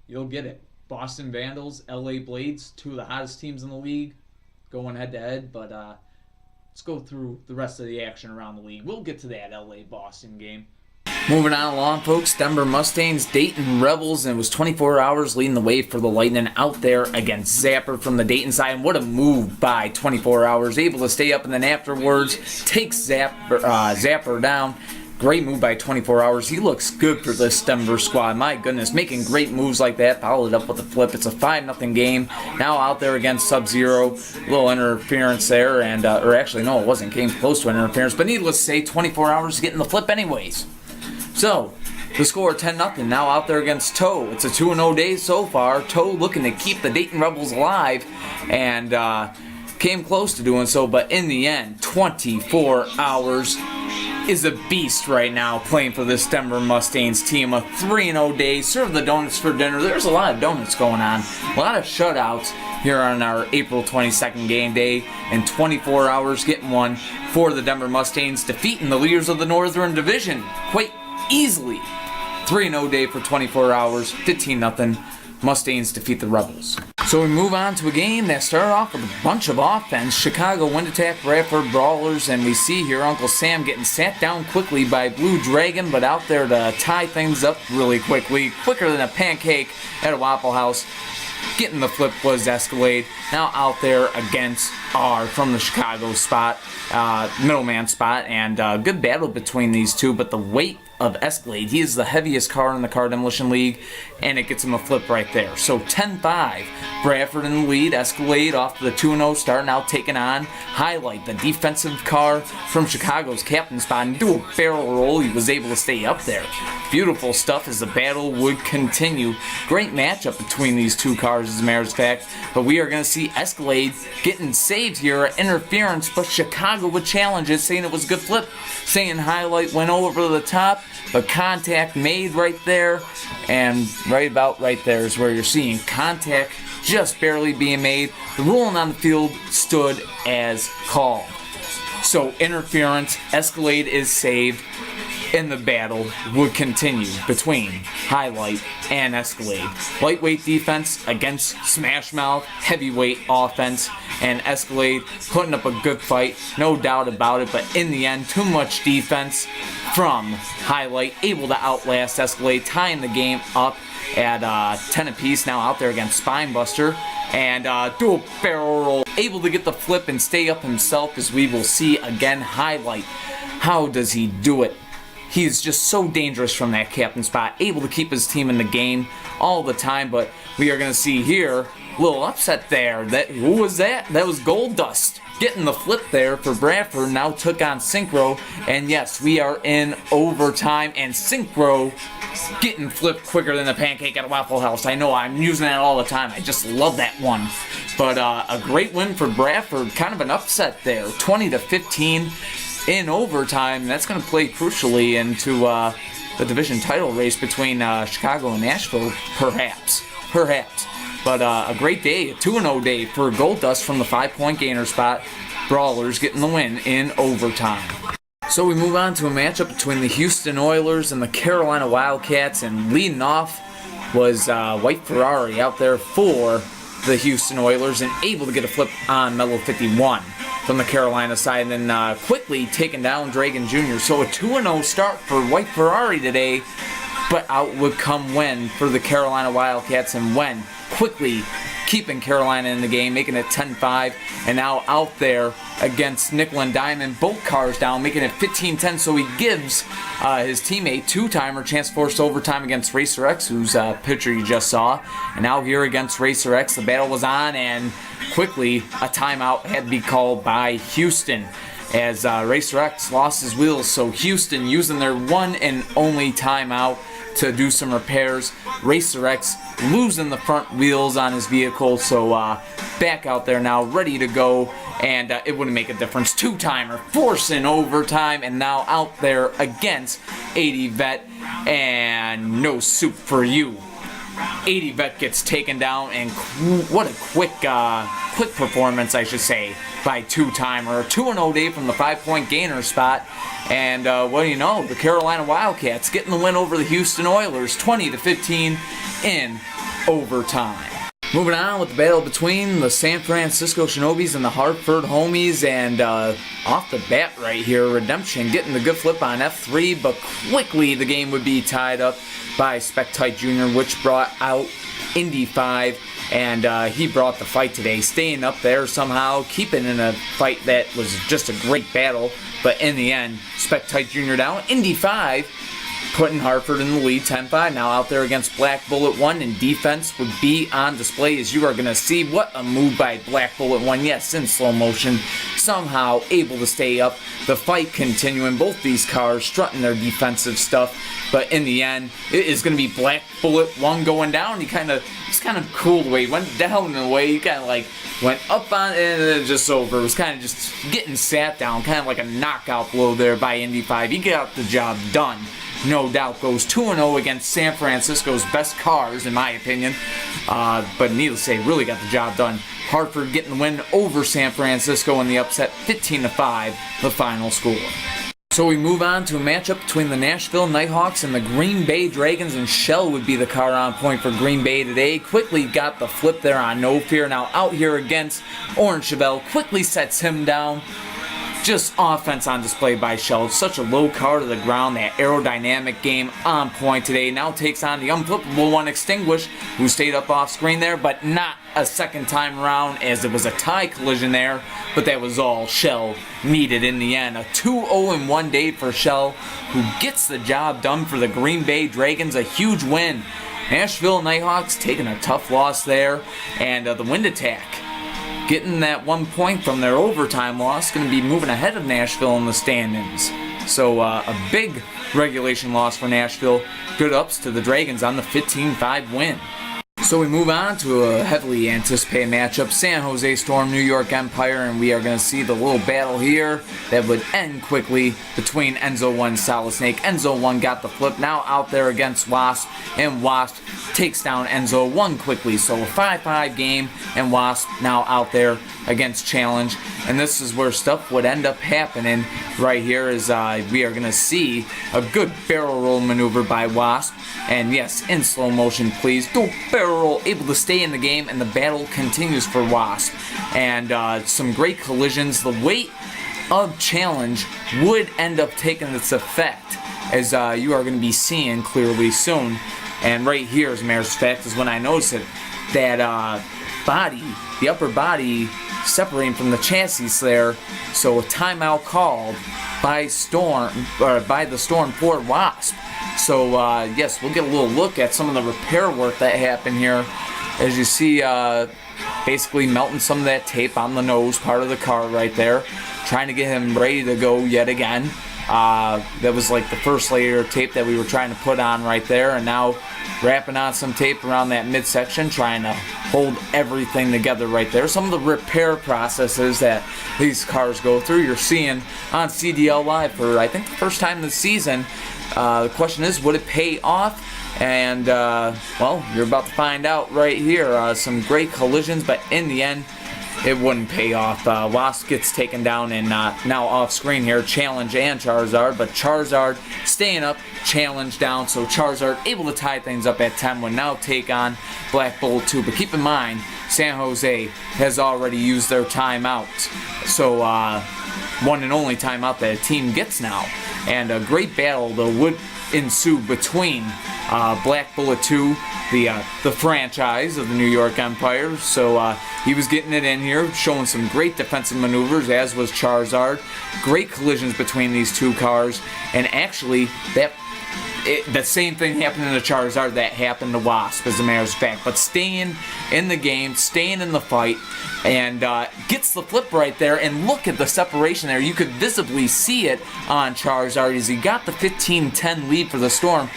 you'll get it. Boston Vandals, LA Blades, 2 of the hottest teams in the league, going head-to-head, but let's go through the rest of the action around the league. We'll get to that LA-Boston game. Moving on along, folks, Denver Mustangs, Dayton Rebels, and it was 24 hours leading the way for the Lightning out there against Zapper from the Dayton side. And what a move by 24 hours, able to stay up and then afterwards takes Zapper down. Great move by 24 hours. He looks good for this Denver squad. My goodness, making great moves like that. Followed up with a flip. It's a 5-0 game. Now out there against Sub-Zero. A little interference there. And or actually, no, it wasn't. Came close to an interference. But needless to say, 24 hours getting the flip anyways. So, the score 10-0. Now out there against Toe. It's a 2-0 day so far. Toe looking to keep the Dayton Rebels alive. And came close to doing so. But in the end, 24 hours is a beast right now playing for this Denver Mustangs team. A 3-0 day. Serve the donuts for dinner. There's a lot of donuts going on. A lot of shutouts here on our April 22nd game day. And 24 hours getting one for the Denver Mustangs, defeating the leaders of the Northern Division quite easily. 3-0 day for 24 hours. 15-0. Mustangs defeat the Rebels. So we move on to a game that started off with a bunch of offense. Chicago wind attack Bradford Brawlers, and we see here Uncle Sam getting sat down quickly by Blue Dragon, but out there to tie things up really quickly, quicker than a pancake at a Waffle House. Getting the flip was Escalade. Now out there against R from the Chicago spot, middleman spot, and good battle between these two, but the weight of Escalade, he is the heaviest car in the Car Demolition League, and it gets him a flip right there. So 10-5, Bradford in the lead. Escalade off to the 2-0 start, now taking on Highlight, the defensive car from Chicago's captain spot, and do a barrel roll. He was able to stay up there. Beautiful stuff as the battle would continue. Great matchup between these two cars, as a matter of fact, but we are going to see Escalade getting saved here at interference, but Chicago would challenge it, saying it was a good flip, saying Highlight went over the top, but contact made right there, and right about right there is where you're seeing contact just barely being made. The ruling on the field stood as called. So interference, Escalade is saved. and the battle would continue between Highlight and Escalade. Lightweight defense against Smash Mouth, heavyweight offense, and Escalade putting up a good fight, no doubt about it, but in the end, too much defense from Highlight, able to outlast Escalade, tying the game up at 10 apiece, now out there against Spinebuster, and dual barrel roll, able to get the flip and stay up himself, as we will see again. Highlight, how does he do it? He's just so dangerous from that captain spot, able to keep his team in the game all the time, but we are going to see here, a little upset there. Who was that? That was Gold Dust getting the flip there for Bradford, now took on Synchro, and yes, we are in overtime, and Synchro getting flipped quicker than a pancake at a Waffle House. I know, I'm using that all the time. I just love that one. But a great win for Bradford, kind of an upset there, 20-15 in overtime. That's going to play crucially into the division title race between Chicago and Nashville, perhaps. But a great day, a 2-0 day for Gold Dust from the 5-point gainer spot. Brawlers getting the win in overtime. So we move on to a matchup between the Houston Oilers and the Carolina Wildcats, and leading off was White Ferrari out there for the Houston Oilers and able to get a flip on Mellow 51 from the Carolina side, and then quickly taking down Dragon Jr. So a 2-0 start for White Ferrari today, but out would come Wen for the Carolina Wildcats, and Wen quickly keeping Carolina in the game, making it 10-5, and now out there against Nickel and Diamond, both cars down, making it 15-10, so he gives his teammate two-timer chance to force overtime against Racer X, whose picture you just saw, and now here against Racer X, the battle was on, and quickly a timeout had to be called by Houston, as Racer X lost his wheels, so Houston using their one and only timeout to do some repairs. Racer X losing the front wheels on his vehicle, so back out there now, ready to go, and it wouldn't make a difference. Two-timer, forcing overtime, and now out there against 80 Vet, and no soup for you. 80 Vet gets taken down, and what a quick performance, I should say, by two-timer. A 2-0 day from the 5-point gainer spot, and what do you know, the Carolina Wildcats getting the win over the Houston Oilers, 20-15 in overtime. Moving on with the battle between the San Francisco Shinobis and the Hartford Homies, and off the bat right here, Redemption getting the good flip on F3, but quickly the game would be tied up by Spectite Jr., which brought out Indy 5, and he brought the fight today, staying up there somehow, keeping in a fight that was just a great battle, but in the end, Spectite Jr. down, Indy 5 putting Hartford in the lead, 10-5. Now out there against Black Bullet 1, and defense would be on display, as you are going to see. What a move by Black Bullet 1, yes, in slow motion, somehow able to stay up. The fight continuing, both these cars strutting their defensive stuff, but in the end, it is going to be Black Bullet 1 going down. It's kind of cool the way he went down in a way, he kind of like went up on it, and then just over. It was kind of just getting sat down, kind of like a knockout blow there by Indy 5. He got the job done. No doubt goes 2-0 against San Francisco's best cars, in my opinion. But needless to say, really got the job done. Hartford getting the win over San Francisco in the upset, 15-5, the final score. So we move on to a matchup between the Nashville Nighthawks and the Green Bay Dragons, and Shell would be the car on point for Green Bay today. Quickly got the flip there on No Fear. Now out here against Orange Chevelle, quickly sets him down. Just offense on display by Shell. Such a low car to the ground. That aerodynamic game on point today. Now takes on the unflippable one, Extinguish, who stayed up off screen there, but not a second time around, as it was a tie collision there. But that was all Shell needed in the end. A 2-0-1 day for Shell, who gets the job done for the Green Bay Dragons. A huge win. Nashville Nighthawks taking a tough loss there. And the wind attack, getting that 1 point from their overtime loss, going to be moving ahead of Nashville in the standings. So a big regulation loss for Nashville. Good ups to the Dragons on the 15-5 win. So we move on to a heavily anticipated matchup, San Jose Storm, New York Empire, and we are going to see the little battle here that would end quickly between Enzo 1 and Solid Snake. Enzo 1 got the flip, now out there against Wasp, and Wasp takes down Enzo 1 quickly. So a 5-5 game, and Wasp now out there against Challenge. And this is where stuff would end up happening right here, is we are going to see a good barrel roll maneuver by Wasp. And yes, in slow motion, please. Do barrel roll, able to stay in the game, and the battle continues for Wasp. And some great collisions. The weight of Challenge would end up taking its effect, as you are going to be seeing clearly soon. And right here, as a matter of fact, is when I noticed it, that body, the upper body, separating from the chassis there. So a timeout called by Storm, or by the Storm for Wasp. So yes, we'll get a little look at some of the repair work that happened here. As you see, basically melting some of that tape on the nose part of the car right there, trying to get him ready to go yet again. That was like the first layer of tape that we were trying to put on right there, and now wrapping on some tape around that midsection, trying to hold everything together right there. Some of the repair processes that these cars go through, you're seeing on CDL Live for, I think, the first time this season. The question is, would it pay off? And, well, you're about to find out right here. Some great collisions, but in the end, it wouldn't pay off. Wasp gets taken down, and now off screen here, Challenge and Charizard, but Charizard staying up, Challenge down, so Charizard able to tie things up at 10 would now take on Black Bullet 2. But keep in mind, San Jose has already used their timeout, so one and only timeout that a team gets now. And a great battle though would ensue between Black Bullet 2, the franchise of the New York Empire. So he was getting it in here, showing some great defensive maneuvers, as was Charizard. Great collisions between these two cars, and actually that same thing happened in the Charizard that happened to Wasp, as a matter of fact. But staying in the game, staying in the fight, and gets the flip right there. And look at the separation there. You could visibly see it on Charizard as he got the 15-10 lead for the Storm.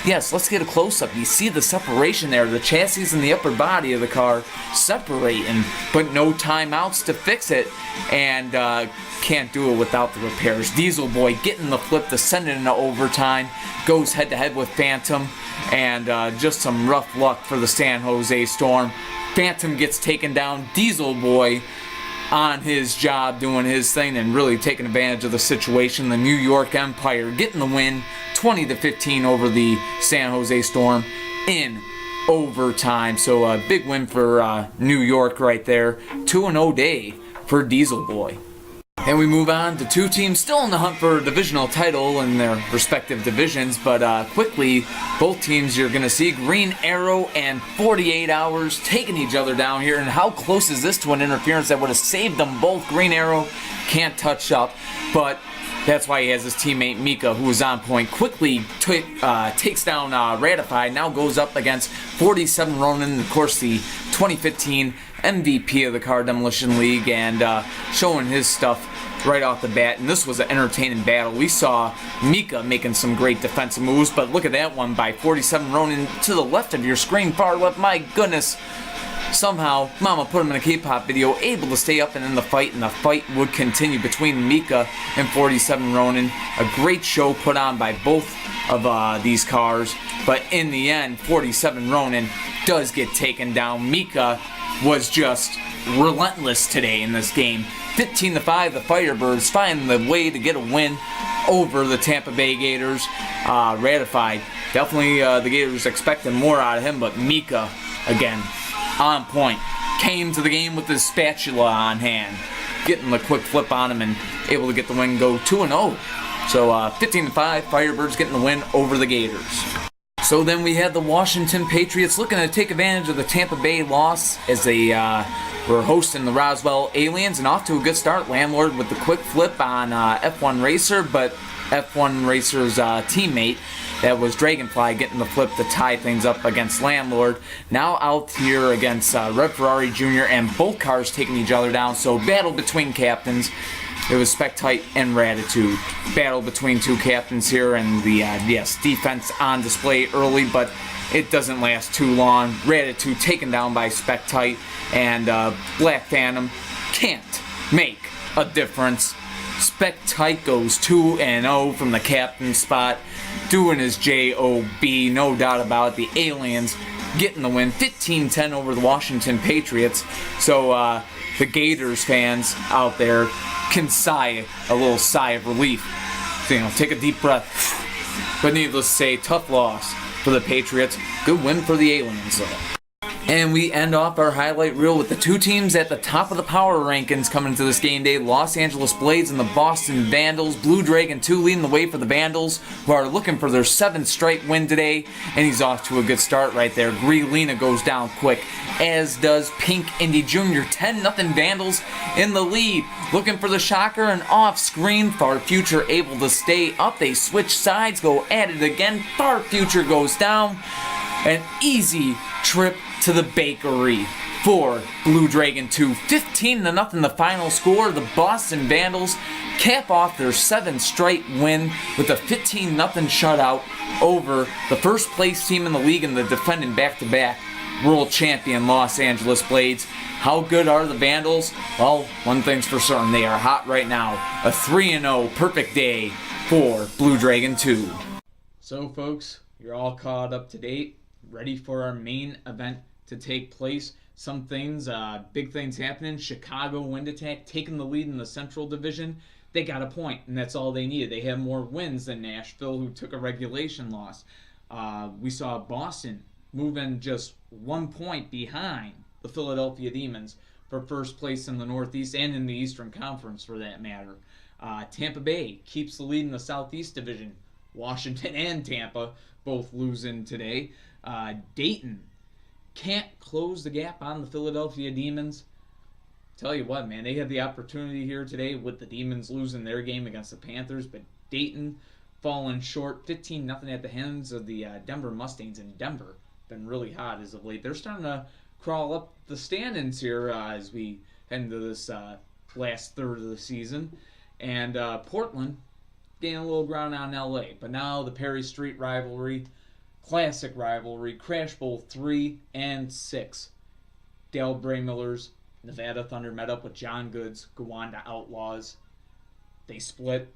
Yes, let's get a close-up. You see the separation there. The chassis and the upper body of the car separating, but no timeouts to fix it. And can't do it without the repairs. Diesel Boy getting the flip to send it into overtime. Goes head-to-head with Phantom. And just some rough luck for the San Jose Storm. Phantom gets taken down. Diesel Boy on his job, doing his thing, and really taking advantage of the situation. The New York Empire getting the win, 20-15 over the San Jose Storm in overtime. So a big win for New York right there. 2-0 day for Diesel Boy. And we move on to two teams still in the hunt for a divisional title in their respective divisions, but quickly, both teams you're going to see, Green Arrow and 48 Hours, taking each other down here. And how close is this to an interference that would have saved them both? Green Arrow can't touch up, but that's why he has his teammate Mika, who is on point. Quickly takes down Ratified, now goes up against 47 Ronin, of course the 2015 MVP of the Car Demolition League, and showing his stuff right off the bat. And this was an entertaining battle. We saw Mika making some great defensive moves, but look at that one by 47 Ronin to the left of your screen, far left. My goodness. Somehow, Mama put him in a K-pop video, able to stay up and in the fight, and the fight would continue between Mika and 47 Ronin. A great show put on by both of these cars, but in the end, 47 Ronin does get taken down. Mika was just relentless today in this game. 15-5, the Firebirds find the way to get a win over the Tampa Bay Gators. Ratified. Definitely the Gators expecting more out of him, but Mika, again, on point. Came to the game with his spatula on hand, getting the quick flip on him and able to get the win, go 2-0. So 15-5, Firebirds getting the win over the Gators. So then we had the Washington Patriots looking to take advantage of the Tampa Bay loss as they were hosting the Roswell Aliens, and off to a good start. Landlord with the quick flip on F1 Racer, but F1 Racer's teammate, that was Dragonfly, getting the flip to tie things up against Landlord. Now out here against Red Ferrari Jr., and both cars taking each other down. So battle between captains. It was Spectite and Ratitude. Battle between two captains here, and the defense on display early, but it doesn't last too long. Ratitude taken down by Spectite, and Black Phantom can't make a difference. Spectite goes 2-0 from the captain spot, doing his J.O.B., no doubt about it. The Aliens getting the win, 15-10 over the Washington Patriots. So the Gators fans out there can sigh a little sigh of relief. So, take a deep breath. But needless to say, tough loss for the Patriots. Good win for the Aliens, though. And we end off our highlight reel with the two teams at the top of the power rankings coming to this game day. Los Angeles Blades and the Boston Vandals. Blue Dragon 2 leading the way for the Vandals, who are looking for their 7th straight win today. And he's off to a good start right there. Greelina goes down quick, as does Pink Indy Jr. 10-0 Vandals in the lead. Looking for the shocker, and off screen, Far Future able to stay up. They switch sides, go at it again. Far Future goes down. An easy trip to the bakery for Blue Dragon 2. 15-0 the final score. The Boston Vandals cap off their 7th straight win with a 15-0 shutout over the first place team in the league and the defending back-to-back world champion Los Angeles Blades. How good are the Vandals? Well, one thing's for certain, they are hot right now. A 3-0 perfect day for Blue Dragon 2. So folks, you're all caught up to date, ready for our main event to take place. Some things, big things happening. Chicago Wind Attack taking the lead in the Central Division. They got a point, and that's all they needed. They have more wins than Nashville, who took a regulation loss. We saw Boston moving just 1 point behind the Philadelphia Demons for first place in the Northeast and in the Eastern Conference, for that matter. Tampa Bay keeps the lead in the Southeast Division. Washington and Tampa both losing today. Dayton can't close the gap on the Philadelphia Demons. Tell you what, man, they had the opportunity here today with the Demons losing their game against the Panthers, but Dayton falling short, 15-0 at the hands of the Denver Mustangs. In Denver, been really hot as of late. They're starting to crawl up the standings here as we head into this last third of the season. And Portland gaining a little ground on LA, but now the Perry Street Rivalry, classic rivalry, Crash Bowl 3 and 6. Dale Braymiller's Nevada Thunder met up with Jon Good's Gowanda Outlaws. They split.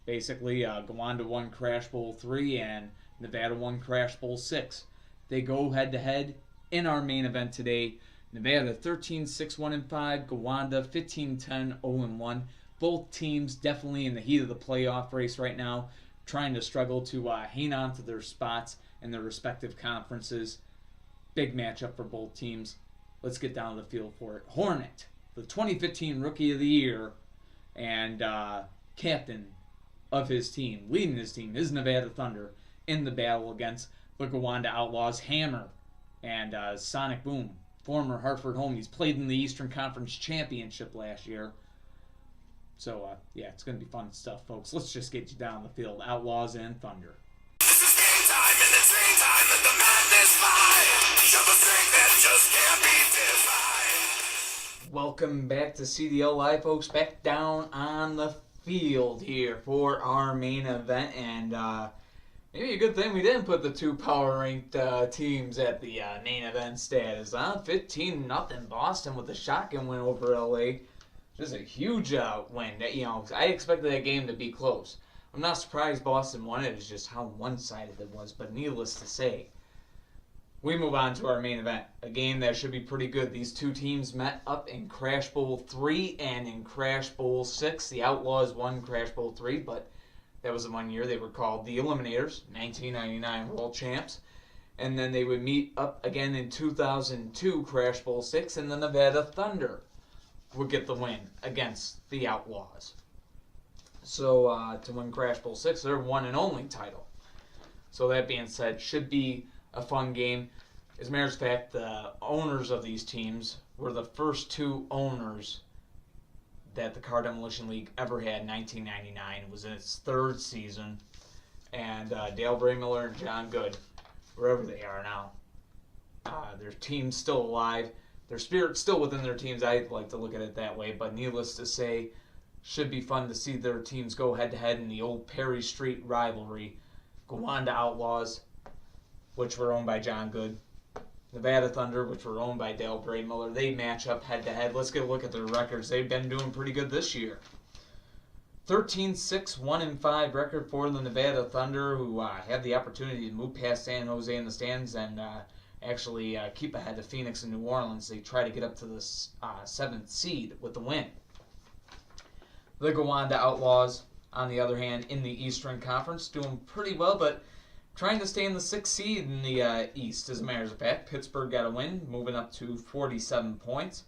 Basically, Gowanda won Crash Bowl 3 and Nevada won Crash Bowl 6. They go head-to-head in our main event today. Nevada 13-6-1-5, Gowanda 15-10-0-1. Both teams definitely in the heat of the playoff race right now, trying to struggle to hang on to their spots in their respective conferences. Big matchup for both teams. Let's get down to the field for it. Hornet, the 2015 Rookie of the Year and captain of his team, leading his team, is Nevada Thunder in the battle against the Gowanda Outlaws. Hammer and Sonic Boom, former Hartford homies, played in the Eastern Conference Championship last year. So, yeah, it's going to be fun stuff, folks. Let's just get you down the field. Outlaws and Thunder. This is game time, and it's game time, and the madness fly. Show the strength that just can't be defied. Welcome back to CDL Live, folks. Back down on the field here for our main event. And maybe a good thing we didn't put the two power-ranked teams at the main event status. 15-0 Boston with a shotgun win over LA. Just a huge win. I expected that game to be close. I'm not surprised Boston won it. It's just how one-sided it was. But needless to say, we move on to our main event. A game that should be pretty good. These two teams met up in Crash Bowl 3 and in Crash Bowl 6. The Outlaws won Crash Bowl 3, but that was the 1 year they were called the Eliminators, 1999 world champs. And then they would meet up again in 2002 Crash Bowl 6, and the Nevada Thunder would get the win against the Outlaws. So to win Crash Bowl 6, their one and only title. So that being said, should be a fun game. As a matter of fact, the owners of these teams were the first two owners that the Car Demolition League ever had in 1999. It was in its third season. And Dale Braymiller and Jon Good, wherever they are now, their team's still alive. Their spirit's still within their teams. I like to look at it that way. But needless to say, should be fun to see their teams go head-to-head in the old Perry Street Rivalry. Gowanda Outlaws which were owned by Jon Good. Nevada Thunder, which were owned by Dale Braymiller. They match up head-to-head. Let's get a look at their records. They've been doing pretty good this year. 13-6, 1-5 record for the Nevada Thunder, who have the opportunity to move past San Jose in the stands and actually keep ahead of Phoenix and New Orleans. They try to get up to the 7th seed with the win. The Gowanda Outlaws, on the other hand, in the Eastern Conference, doing pretty well, but trying to stay in the 6th seed in the East, as a matter of fact. Pittsburgh got a win, moving up to 47 points,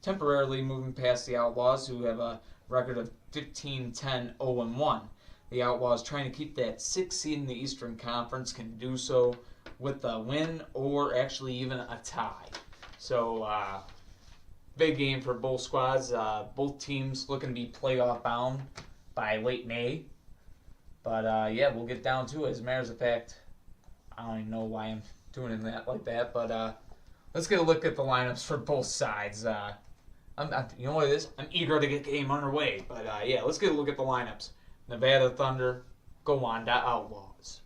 temporarily moving past the Outlaws, who have a record of 15-10-0-1. The Outlaws, trying to keep that 6th seed in the Eastern Conference, can do so with a win or actually even a tie. So, big game for both squads. Both teams looking to be playoff bound by late May. But, yeah, we'll get down to it. As a matter of fact, I don't even know why I'm doing it like that. But let's get a look at the lineups for both sides. You know what it is? I'm eager to get the game underway. But, yeah, let's get a look at the lineups. Nevada Thunder, Gowanda Outlaws.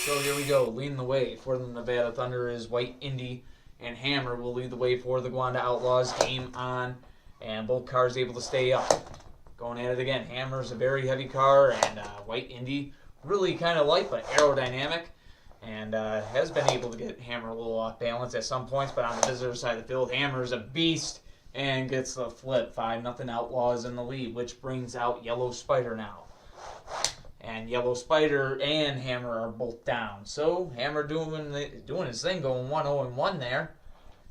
So here we go. Leading the way for the Nevada Thunder is White Indy, and Hammer will lead the way for the Gowanda Outlaws. Game on, and both cars able to stay up. Going at it again. Hammer's a very heavy car, and White Indy really kind of light but aerodynamic, and has been able to get Hammer a little off balance at some points. But on the visitor side of the field, Hammer's a beast and gets the flip. 5-0 Outlaws in the lead, which brings out Yellow Spider now. And Yellow Spider and Hammer are both down. So Hammer doing his thing, going 1-0-1 there,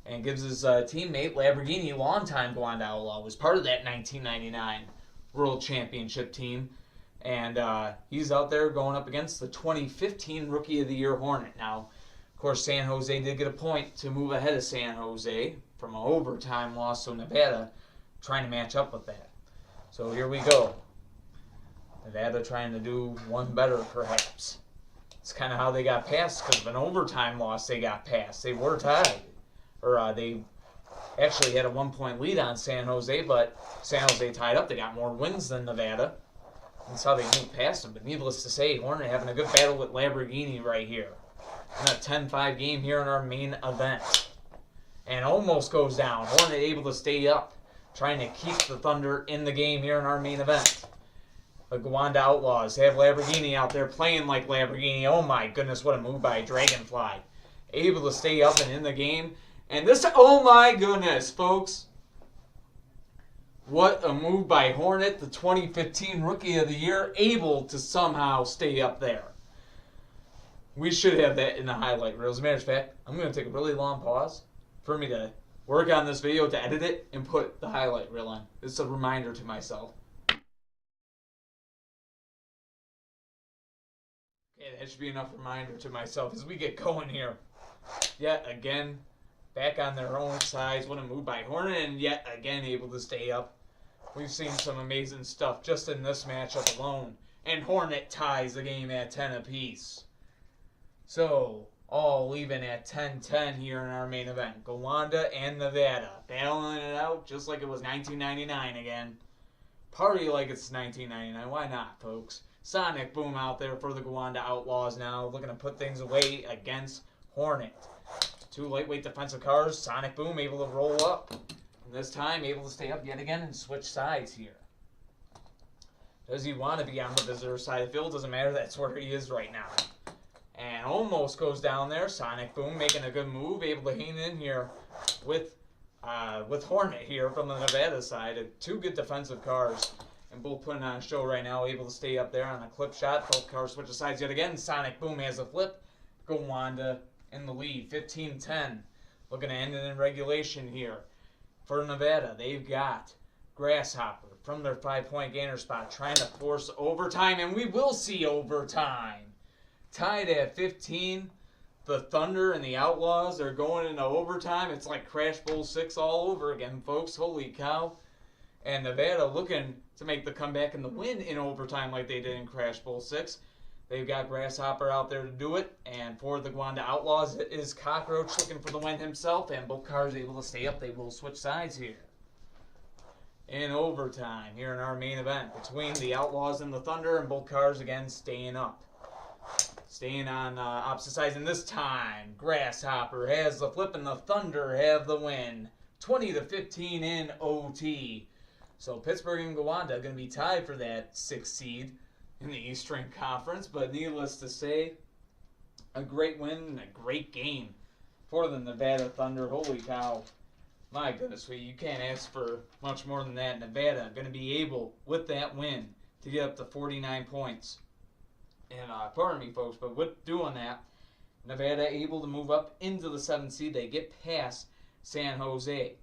and gives his teammate Lamborghini, longtime Gowanda Outlaw, was part of that 1999 World Championship team, and he's out there going up against the 2015 Rookie of the Year Hornet. Now, of course, San Jose did get a point to move ahead of San Jose from an overtime loss, so Nevada trying to match up with that. So here we go. Nevada trying to do one better, perhaps. It's kind of how they got past, because of an overtime loss they got past. They were tied. Or they actually had a 1-point lead on San Jose, but San Jose tied up. They got more wins than Nevada. That's how they moved past them. But needless to say, Hornet having a good battle with Lamborghini right here. In a 10-5 game here in our main event. And almost goes down. Hornet able to stay up, trying to keep the Thunder in the game here in our main event. The Gowanda Outlaws have Lamborghini out there playing like Lamborghini. Oh my goodness, what a move by Dragonfly. Able to stay up and in the game. And this, oh my goodness, folks. What a move by Hornet, the 2015 Rookie of the Year, able to somehow stay up there. We should have that in the highlight reel. As a matter of fact, I'm going to take a really long pause for me to work on this video, to edit it, and put the highlight reel on. It's a reminder to myself. Okay, that should be enough reminder to myself as we get going here. Yet again, back on their own sides. What a move by Hornet, and yet again able to stay up. We've seen some amazing stuff just in this matchup alone. And Hornet ties the game at 10 apiece. So, all even at 10-10 here in our main event. Gowanda and Nevada battling it out just like it was 1999 again. Party like it's 1999. Why not, folks? Sonic Boom out there for the Gowanda Outlaws now, looking to put things away against Hornet. Two lightweight defensive cars. Sonic Boom able to roll up. And this time able to stay up yet again and switch sides here. Does he want to be on the visitor side of the field? Doesn't matter. That's where he is right now. And almost goes down there. Sonic Boom making a good move. Able to hang in here with Hornet here from the Nevada side. Two good defensive cars. And both putting on a show right now. Able to stay up there on a clip shot. Both cars switch sides yet again. Sonic Boom has a flip. Gowanda in the lead. 15-10. Looking to end it in regulation here. For Nevada, they've got Grasshopper from their 5-point gainer spot trying to force overtime, and we will see overtime. Tied at 15, the Thunder and the Outlaws are going into overtime. It's like Crash Bowl 6 all over again, folks. Holy cow. And Nevada looking to make the comeback and the win in overtime like they did in Crash Bowl 6. They've got Grasshopper out there to do it. And for the Gowanda Outlaws, it is Cockroach looking for the win himself. And both cars able to stay up. They will switch sides here. In overtime here in our main event between the Outlaws and the Thunder. And both cars again staying up. Staying on opposite sides. And this time, Grasshopper has the flip and the Thunder have the win. 20-15 in OT. So Pittsburgh and Gowanda going to be tied for that 6th seed in the Eastern Conference. But needless to say, a great win and a great game for the Nevada Thunder. Holy cow. My goodness, you can't ask for much more than that. Nevada going to be able, with that win, to get up to 49 points. And pardon me, folks, but with doing that, Nevada able to move up into the 7th seed. They get past San Jose.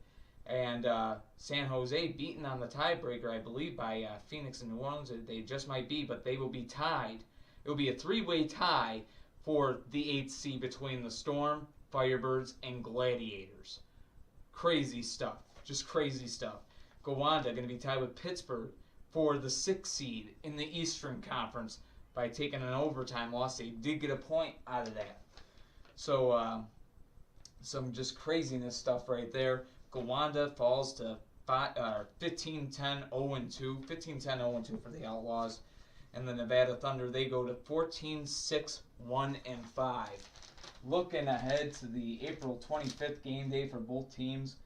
And San Jose beaten on the tiebreaker, I believe, by Phoenix and New Orleans. They just might be, but they will be tied. It will be a 3-way tie for the 8th seed between the Storm, Firebirds, and Gladiators. Crazy stuff. Just crazy stuff. Gowanda going to be tied with Pittsburgh for the 6th seed in the Eastern Conference by taking an overtime loss. They did get a point out of that. So, some just craziness stuff right there. Gowanda falls to 15-10-0-2. 15-10-0-2 for the Outlaws. And the Nevada Thunder, they go to 14-6-1-5. Looking ahead to the April 25th game day for both teams.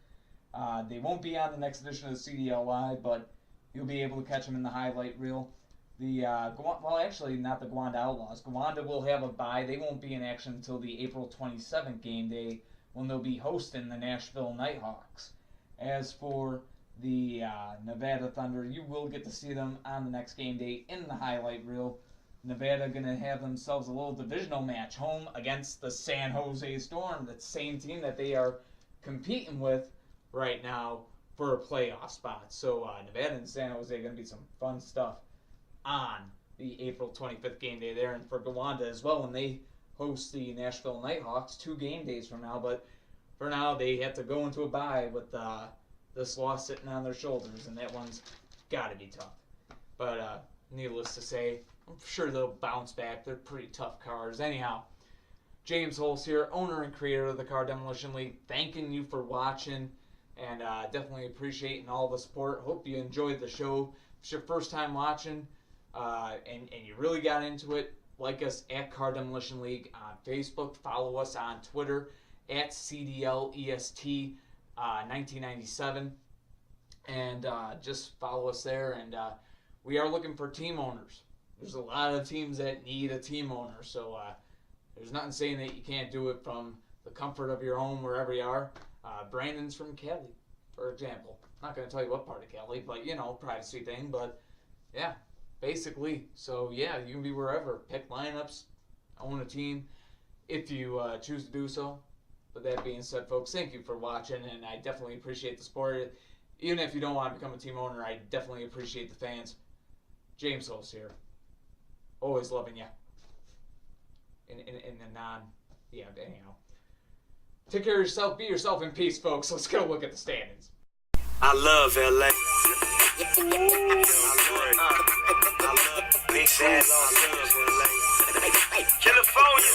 They won't be on the next edition of the CDL Live, but you'll be able to catch them in the highlight reel. Well, actually, not the Gowanda Outlaws. Gowanda will have a bye. They won't be in action until the April 27th game day when they'll be hosting the Nashville Nighthawks. As for the Nevada Thunder, you will get to see them on the next game day in the highlight reel. Nevada going to have themselves a little divisional match home against the San Jose Storm, the same team that they are competing with right now for a playoff spot. So Nevada and San Jose are going to be some fun stuff on the April 25th game day there. And for Gowanda as well, when they host the Nashville Nighthawks 2 game days from now. But for now, they have to go into a bye with this loss sitting on their shoulders, and that one's got to be tough. But needless to say, I'm sure they'll bounce back. They're pretty tough cars. Anyhow, James Holtz here, owner and creator of the Car Demolition League, thanking you for watching, and definitely appreciating all the support. Hope you enjoyed the show. If it's your first time watching and you really got into it, like us at Car Demolition League on Facebook. Follow us on Twitter at CDLEST 1997. And just follow us there. And we are looking for team owners. There's a lot of teams that need a team owner. So there's nothing saying that you can't do it from the comfort of your home wherever you are. Brandon's from Cali, for example. I'm not going to tell you what part of Cali, but, you know, privacy thing. But, yeah, basically. So, yeah, you can be wherever. Pick lineups, own a team, if you choose to do so. With that being said, folks, thank you for watching, and I definitely appreciate the support. Even if you don't want to become a team owner, I definitely appreciate the fans. James Holtz here. Always loving you. In the non... Yeah, anyhow. Take care of yourself. Be yourself in peace, folks. Let's go look at the standings. I love LA. Big Daddy. California.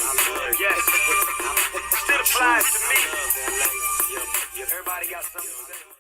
Yes. Still applies to me. Everybody got something to say.